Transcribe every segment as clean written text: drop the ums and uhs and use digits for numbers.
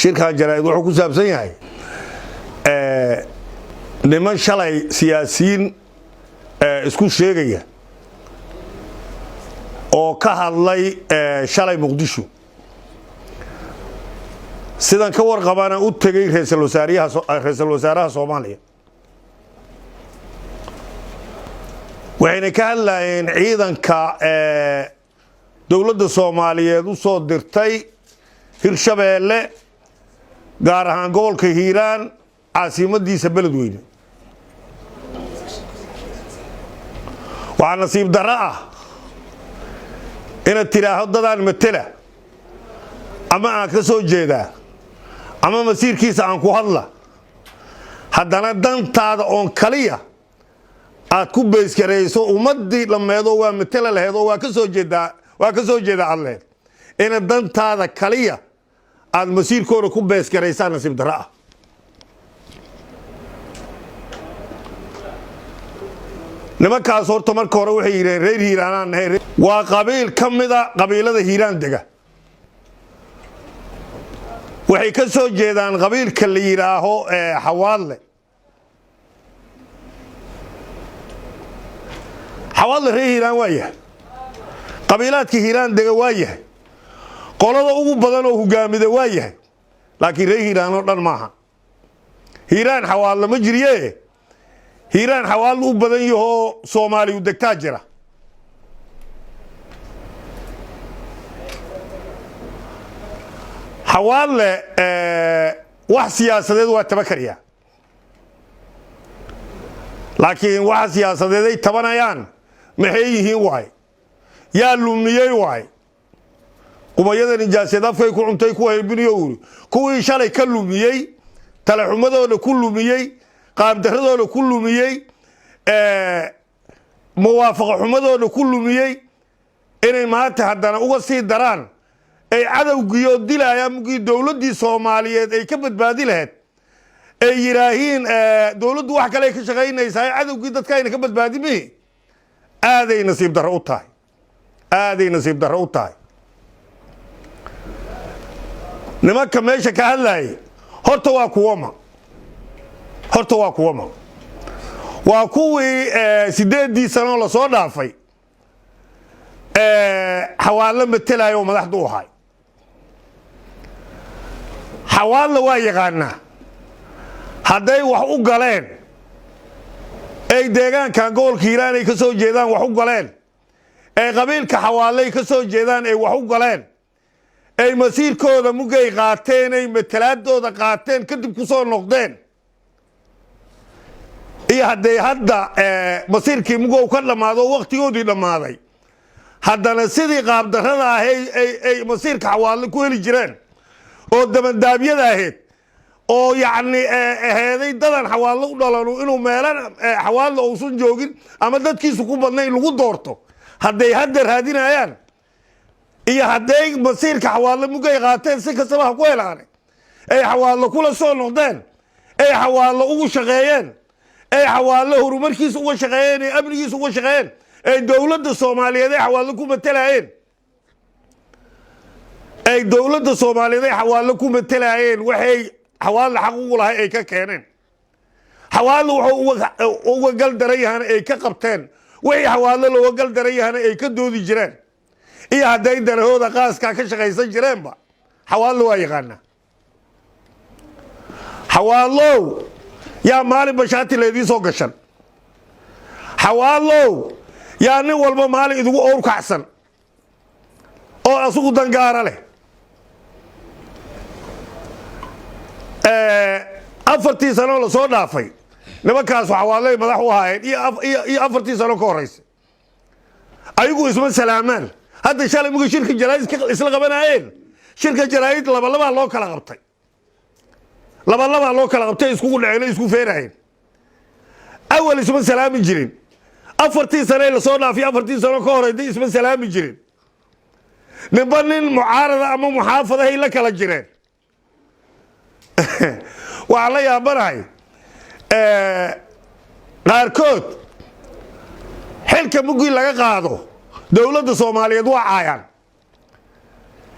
shirkan jaraa'id wuxuu ku saabsan yahay niman shalay siyaasiyiin isku sheegaya oo ka hadlay shalay Muqdisho sidan ka warqabana u tagay ra'iisul wasaaraha Soomaaliya waxayna ka hadlayeen ciidanka dawladda Soomaaliyeed u soo dirtay Hirshabeelle gaar ahaan gobolka Hiiraan caasimadiisa Beledweyne waa nasiib darro ah in tiraahdo dadaan matala ama aan ka soo jeedaa ama masiirkiisa aan ku hadla haddana dantaada oon kaliya aad ku beeskareyso ummadii dhameedo waa matala laheedo waa ka soo jeedaa alle in dantaada kaliya aad masiirkooda ku beeskareysaa nasiib darro ah nimankaas horta marka hore waxay yiraahdeen reer Hiiraan nahay waa qabiil kamida qabiilada Hiiraan dega waxay ka soo jeedaan qabiilka la yiraaho Xawaadle reer Hiiraan waayahay qabiilaadka Hiiraan dega waayahay qolada ugu badan oo hogaamida waayahay laakiin reer Hiiraan oo dhan maaha Hiiraan Xawaadle ma jiriye Hiiraan Xawaadle u badan yahay Soomaaliya degtaa jira Xawaadle wax siyaasadeed waa tabakariya laakiin wax siyaasadeed ay tabanayaan maxay yihiin waay yaa lumiyay waay qubayada nijaasada afkay ku cuntay ku haybiniyo kuwii shalay ka lumiyay talaxumadooda ku lumiyay qaab daradooda ku lumiyay muwaafaqo xumadooda ku lumiyay inay maanta haddana uga sii daraan ay cadawgiyo dilayaan mugii dawladii Soomaaliyeed ay ka badbaadi lahayd ay yiraahiin dawladdu wax kale ka shaqeynaysaa cadawgii dadka ay ka badbaadi mi aaday nasiib darro u tahay nimanka meesha ka hadlay horta waa kuwama waa kuwii 8 sano la soo dhaafay Xawaadle matalayo madaxdu u hay Xawaadle waa yaqaana haday wax u galeen ay deegaanka gobolka Hiiraan ay ka soo jeedaan wax u galeen ay qabiilka Xawaadle ka soo jeedaan ay wax u galeen ay masiirkooda mugay qaateen ay matalaadooda qaateen kadib ku soo noqdeen iyo hadda masiirkii mugow ka dhamaado waqtigoodii dhamaaday haddana sidii qaab darrada ay masiirka Xawaadle ku heli jireen oo dabandaabyada ahayd oo yacni aheeday dadan Xawaadle u dhalan inuu meelan Xawaadle uusan joogin ama dadkiisu ku badnayn lagu doorto hadday hadda raadinayaan iyo hadday masiirka Xawaadle mugay qaateen si kastaba ku helaan ay Xawaadle kula soo noqdeen ay Xawaadle ugu shaqeeyeen ay Xawaadle horumarkiisa uga shaqeeyeen ay amnigiisa uga shaqeeyeen ay dawladda Soomaaliyeed ay Xawaadle ku matalayeen waxay Xawaadle xaq ugu lahay ay ka keeneen Xawaadle wuxuu uga gal darayaan ay ka qabteen wixii Xawaadle loo gal darayaan ay ka doodi jireen iyo haday darahooda qaaska ka shaqeysan jireenba Xawaadle waa yaqaana Xawaadle yaa maalin bashaati leedii soo gashan Xawaadle yaa nin walba maalin idigu oor kacsan oo asugu dangaara leh 4 sano la soo dhaafay nimankaas Xawaadle madax u haayeen iyo 4 sano ka horeysay ayagu isma salaamaan hadda shalay muga shirka jaraa'id isla qabanayeen shirka jaraa'id laba loo kala qabtay isku dhaceen isku feerayeen awal isma salaamin jirin 4 sano la soo dhaafay 4 sano ka horeeyay isma salaamin jirin niman mucaarada ama muxaafada ay la kala jireen waa la yaabanahay qaarkood xilka mugii laga qaado dawladda Soomaaliyeed waa caayaan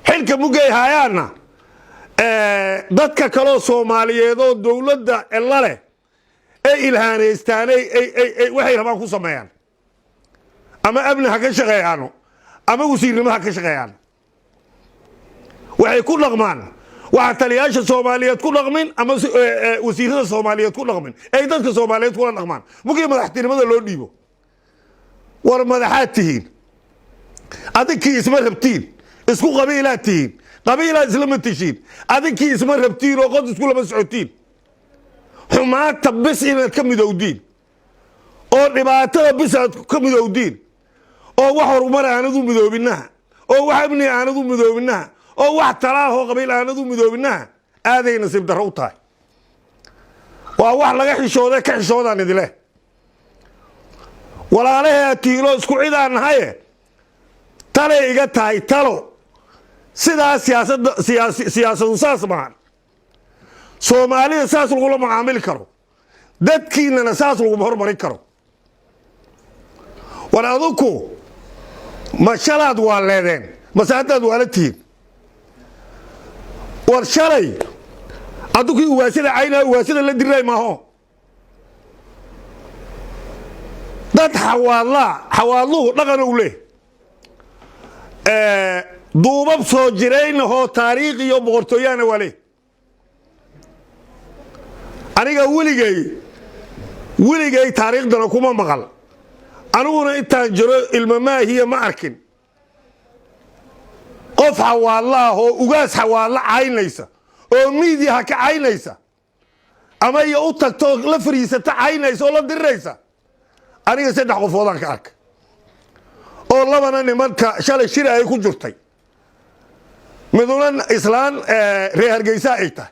xilka mugay hayaana dadka kaloo Soomaaliyeed oo dawladda illa leh ay ilhaaneystaan waxay rabaan ku sameeyaan ama amni ha ka shaqeeyaan ama wasiirnimo ha ka shaqeeyaan waxay ku dhaqmaan waxa taliyaasha Soomaaliyeed ku dhaqmin ama wasiirada Soomaaliyeed ku dhaqmin ay dadka Soomaaliyeed ku dhaqmaan mugii madaxtinimada loo dhiibo war madaxaad tihiin adinkii isma rabtiin isku qabiilaad tihiin qabiilaad isla matashiin adinkii isma rabtiin oo qod isku lama socotiin xumaanta bis inaad ka midowdiin oo dhibaatada bis aad ka midowdiin oo wax horumar aanadu midoobinaha oo wax amni aanadu midoobinaha oo wax talaaho qabiil aanadu midoobinaha aaday nasiib darro u tahay waa wax laga xishooday ka xishoodaan idile walaalaha tiilo isku cidaan nahay tale iga tahay talo sidaa siyaasadu saas maahan Soomaalida saas lagu macaamil karo dadkiina saas lagu hormarin karo war aduku ma shalaad waa leedeen masaadad waa la tihiin war shalay aduku waasida ayna waasida la diray maaho dad xawaaluhu dhaqan u leh duubab soo jireen oo taariikh iyo boqortooyana wale aniga weligay taariikhdana kuma maqal aniguna intaan jiro ilmamaahiya ma arkin qof xawaalaah oo ugaas xawaala caynaysa oo miidiyaha ka caynaysa ama iyo u tagto la fariisata caynaysa oo la diriraysa aniga saddex qofoodaan ka arka oo labana nimanka shalay shir ay ku jirtay miduna islaan reer Hargeysa ay tahay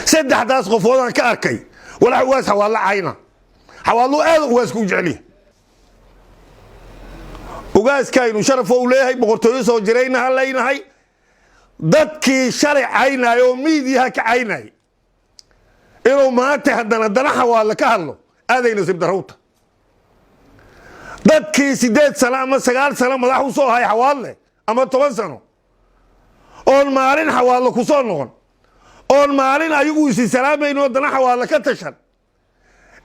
saddexdaas qofoodaan ka arkay walax ugaas xawaala cayna xawaalu aad ugaas ku jeceliya ugaaska inuu sharaf u leeyahay boqortooyo soo jirayna halaynahay dadkii shalay caynayo miidiyaha ka caynay inuu maanta haddana xawaala ka hadlo aaday nasiib darro dadkii 8 sano ama 9 sano madax u soo hay xawaale ama 10 sano oo maalin xawaalo ku soo noqon oo maalin ayagu is salaamayno dana xawaala ka tashan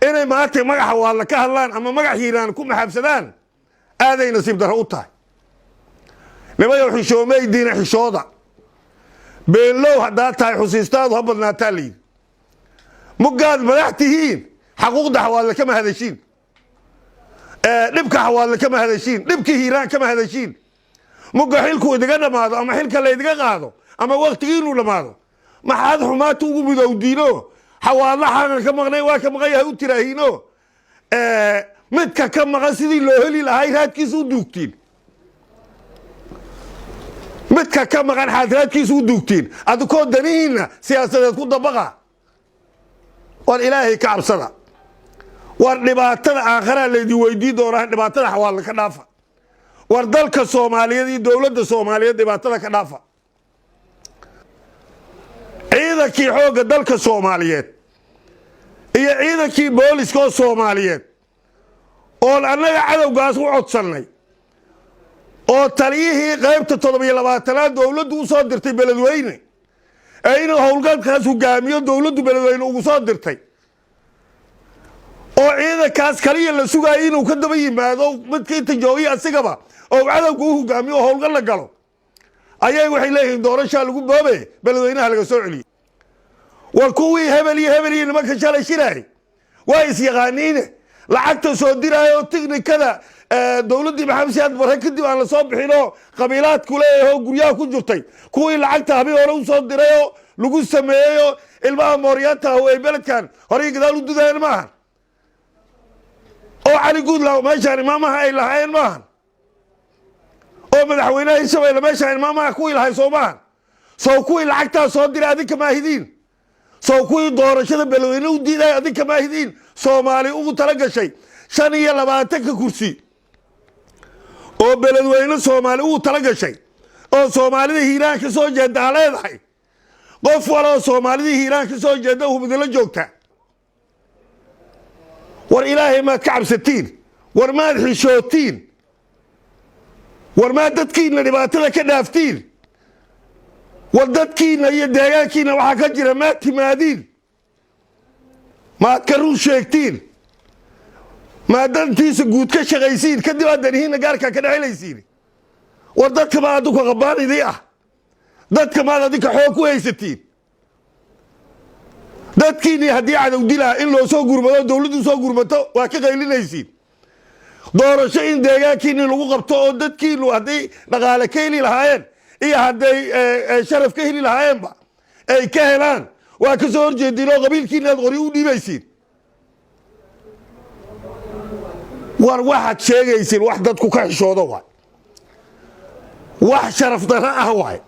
inay maanta magac xawaala ka hadlaan ama magac hiiraan ku maxabsadaan aaday nasiib darro u tahay nimayo xishoomay diina xishooda beelow hadaa tahay xusiistaadu ha badnaataa liid mugaad madaxtihiin xaquuqda xawaala kama hadashiin dhibka xawaala kama hadashiin dhibka hiiraan kama hadashiin muga xilku idiga dhamaado ama xilka la idiga qaado ama waqtigiinu dhamaado maxaad xumaatu ugu midowdiino xawaala xaqan ka maqnay waa ka maqayahay u tiraahiino midka ka maqan sidii loo heli lahay raadkiisa u duugtiin midka ka maqan raadkiisa u duugtiin adkoo danihiina siyaasadeed ku dabaqa war ilaahay ka cabsada war dhibaatada aakhira leedii weydii doonaa dhibaatada xawaala ka dhaafa war dalka Soomaaliyeed iyo dawladda Soomaaliyeed dhibaatada ka dhaafa ciidankii xooga dalka Soomaaliyeed iyo ciidankii booliska Soomaaliyeed oo annaga cadawgaas u codsanay oo taliyihii qaybta 27 dawladdu u soo dirtay beledweyne ayna howlgalkaas hogaamiyo dawladdu beledweyne ugu soo dirtay oo ciidankaas kaliya la sugayay inuu ka daba yimaado midkii inta joogay asigaba oo cadawgu u hogaamiyo howlgal la galo ayay waxay leeyihiin doorasho lagu boobay beledweynaha laga soo celiyo war kuwii hebel iyo nimanka shalay shiray waa is yaqaaniin lacagta soo diraayo tiknikada dawladda Maxamed Siyaad Barre kadib aan la soo bixino qabiilaad kule oo guryaha ku jirtay kuwii lacagta habeen hore u soo dirayo lagu sameeyo ilmaha Mooriyata oo ay beledkan hore gadaal u dudayeen maahan oo cali guudlaaw meeshaan imaamaha ay lahaayeen maahan oo madaxweynaha Shabeelle meeshaan imaamaha ku ilahay Soomaan soo kuwii lacagta soo diray adinka ma hidin soo kuwii doorashada beledweyne u diiday adinka ma hidin Soomaali ugu tala gashay 25 kursi oo beledweyne Soomaali ugu tala gashay oo Soomaalida hiiraan ka soo jeeda leedahay qof walaal Soomaalida hiiraan ka soo jeeda uu midla joogta war ilaahay ma ka cabsatiin war ma xishootiin war ma dadkiina dhibaatada ka dhaaftiin wadadkiina iyo deegaankiina waxaa ka jira maad timaadiin maad ka run sheegtiin maad dantiisa guud ka shaqaysiin kadib aad danihiinna gaarkaa ka dhexelaysiin war dadka maad adinku qabaanidii ah dadka maad adinka xoog ku haysatiin dadkiinii haddii cadow dilaa in loo soo gurmado dowladdu soo gurmato waa ka qaylinaysiin doorasho in deegaankiinii lagu qabto oo dadkiinu hadday dhaqaale ka heli lahaayeen iyo hadday sharaf ka heli lahaayeenba ay ka helaan waa ka soo horjeediin oo qabiilkiina aad qori u dhiibaysiin war waxaad sheegaysiin wax dadku ka xishoodo waay wax sharaf darro ah waay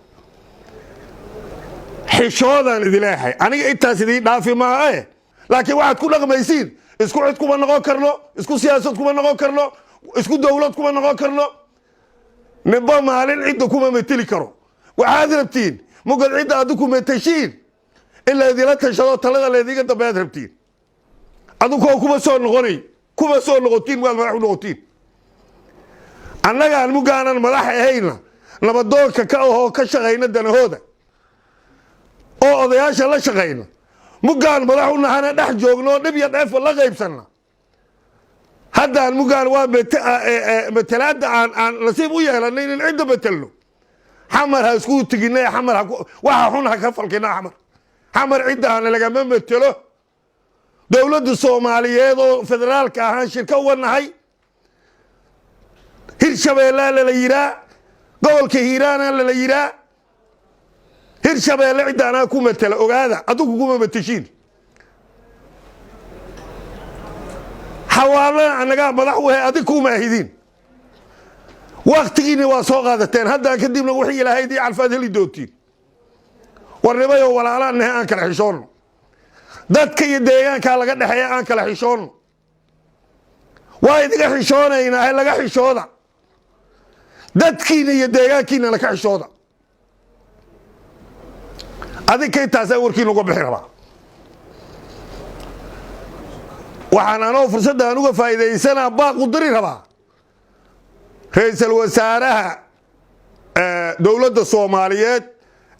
xishoodaan idileehay aniga intaas idiin dhaafi maaha laakiin waxaad ku dhaqmaysiin isku cid kuma noqon karno isku siyaasad kuma noqon karno isku dowlad kuma noqon karno ninba maalin cidda kuma mateli karo waxaad rabtiin mugad cidda adinku matashiin in laydila tashado talada laydiga dambead rabtiin adukoo kuma soo noqotiin waad madax u noqotiin annagaan mugaanan madax ahayna nabadoonka ka ahoo ka shaqayna danahooda oo odayaasha la shaqayna mugaan madax u nahana dhex joogno dhib iyo dheefa la qaybsanna haddaan mugaan waa matalaadda aan nasiib u yeelanay in cidda betelno xamar ha isku teginay xamar waxa xun ha ka falkina xamar ciddaana lagama metelo dowladda Soomaaliyeed oo federaalka ahaan shirka u wanahay Hirshabeelle la yiraa gobolka Hiiraan la yiraa Hirshabeelle ciddaana ku metelo ogaada adigu kuma meteshiin حوالنا أنا مدح وهي أديكم أهيدين وقتيني وساقطتين هذا كديم نوحي إلى هيدي على الفاضي اللي دوتين والرباية ولا على إنها أنكل حشون دت كي يديان كلا قد حياة أنكل حشون وايد حشون هنا هلا حشودا دت كيني يديان كينا لك حشودا هذه كي تزور كينو قبل حربا waxaan anoo fursadda aan uga faa'iideysana baaq u diri rabaa ra'iisul wasaaraha dawladda Soomaaliyeed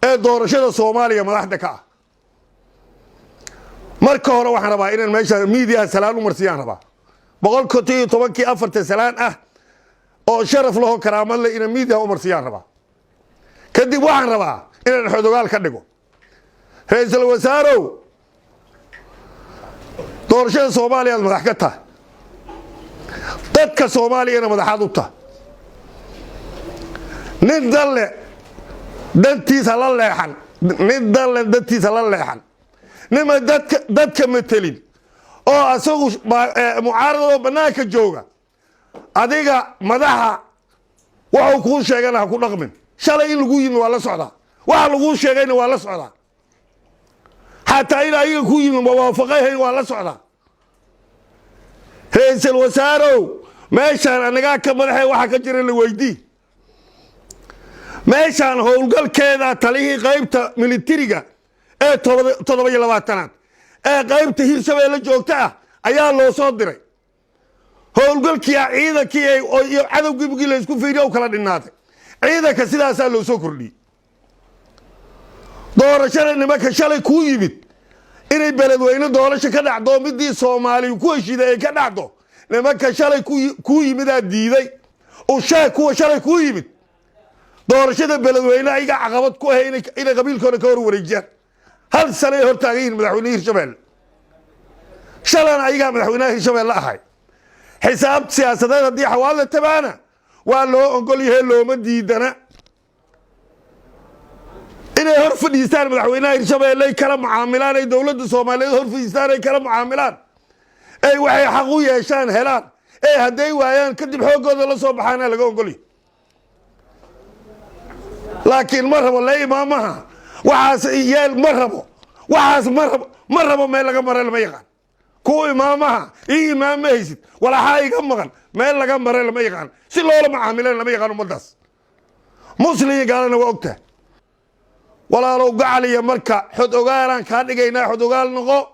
ee doorashada Soomaaliya madaxda ka marka hore waxaan rabaa inaan meesha media salaan u marsiyaan rabaa 114 salaan ah oo sharaf loo karaamad leh in media u marsiyaan rabaa kadib waxaan rabaa inaan xodogaal ka dhigo ra'iisul wasaarow doorashada Soomaaliya madax ka tahay dadka Soomaaliyeena madaxad u tahay nin dalle dantiisa la leexan nima dadka metelin oo asagu mucaarado banaanka jooga adiga madaxa wuxuu ku sheegana ku dhaqmin shalay in lagu yimi waa la socdaa waxa lagu sheegayna waa la socdaa حتى إلى يكون موافقين ولا صعدا رئيس الوزراء ماشان أنا قاعد كمان هاي واحد كجري اللي ويدي ماشان هو قال كذا تليه غيبته من التريقة تضرب لواتنا غيبته هي سوي له جوكته أيام لو صدري هو قال كي عيدا كي عدو بيجي له يسكون فيديو كلا الناس عيدا كسيدا سال له سكر لي doorashada nimanka shalay ku yimid inay beledweyne doorasho ka dhacdo midii Soomaali ku heshiiday ay ka dhacdo nimanka shalay ku yimid diiday oo shalay ku yimid doorashada beledweyne ay caqabad ku ahayn inay qabiilkooda ka wareejiyaan hal sano hor taageen madaxweynaha Hirshabeelle shalan ayaga madaxweynaha Hirshabeelle ahay xisaab siyaasadeed hadii xawaalada tabaana waa loo ogol yahay looma diidana inay hor fadhiistaan madaxweynaha Hirshabeelle kala mucaamilaan ay dawladda Soomaaliyeed hor fadhiistaan ay kala mucaamilaan ay waxay xaq u yeeshaan helaan ee haday waayaan kadib xoogooda la soo baxaana laga ogolay laakiin marhaba la imaamaha waxaas yeel marhaba meel laga maray lama yaqaan ku imaamaha imaam haysid wala xayga maqan meel laga maray lama yaqaan si loola mucaamilaan lama yaqaan umadaas muslimin gaalana waa ogtahay ولا لو قال يا مركا حد أقالان كان يجينا حد أقال نقو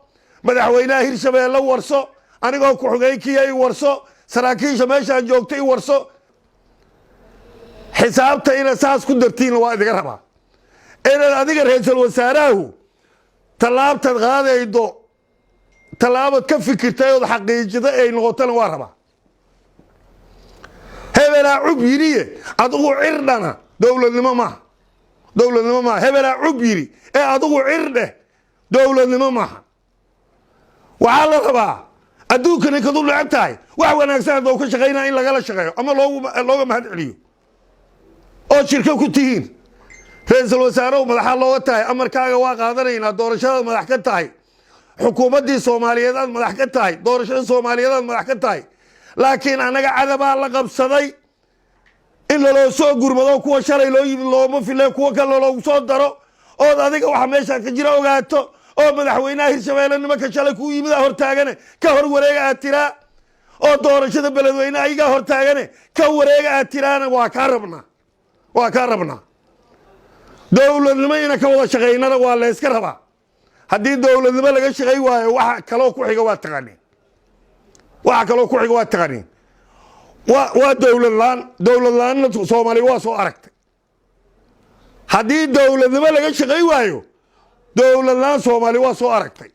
مدحوينا هيرشبيله ورسو أنا قاو كحجيكي أي ورسو سراكيش ماشان جوكتي ورسو حسابته إلى أساس كدرتين وايد قربا inaad adiga ra-iisul wasaarahu tallaabtaad qaadaydo tallaabad ka fikirtay ood xaqiijida ay noqotana waa rabaa hebelaa cub yidhiye adigu cirdhana dowladnimo maaha hebelaa cub yidhi ee adigu cirdheh dowladnimo maaha waxaa la rabaa adduunka ninkad u necab tahay wax wanaagsan haddou ka shaqaynaa in lagala shaqeeyo ama looga mahad celiyo oo shirka ku tihiin ra-iisul wasaarehu madaxaa looga tahay amarkaaga waa qaadanaynaa doorashadaad madax ka tahay xukuumaddii soomaaliyeedaad madax ka tahay doorashada soomaaliyeedaad madax ka tahay laakiin annaga cadabaa la qabsaday in laloo soo gurmado kuwa shalay loo yimid looma file kuwa kale loogu soo daro ood adiga waxa meeshaa ka jira ogaato oo madaxweynaha hirshabeelle nimanka shalay kuu yimid aa hortaagane ka hor wareega aad tiraa oo doorashada beledweyne ayagaa hortaagane ka wareega aad tiraana waa kaa rabnaa dowladnimo ina ka wada shaqaynana waa layska rabaa haddii dowladnimo laga shaqay waayo waxa kaloo ku xiga waa taqaaniin waa dowlad la-aanna soomaaliya waa soo aragtay haddii dowladnimo laga shaqay waayo dowlad la-aan soomaaliya waa soo aragtay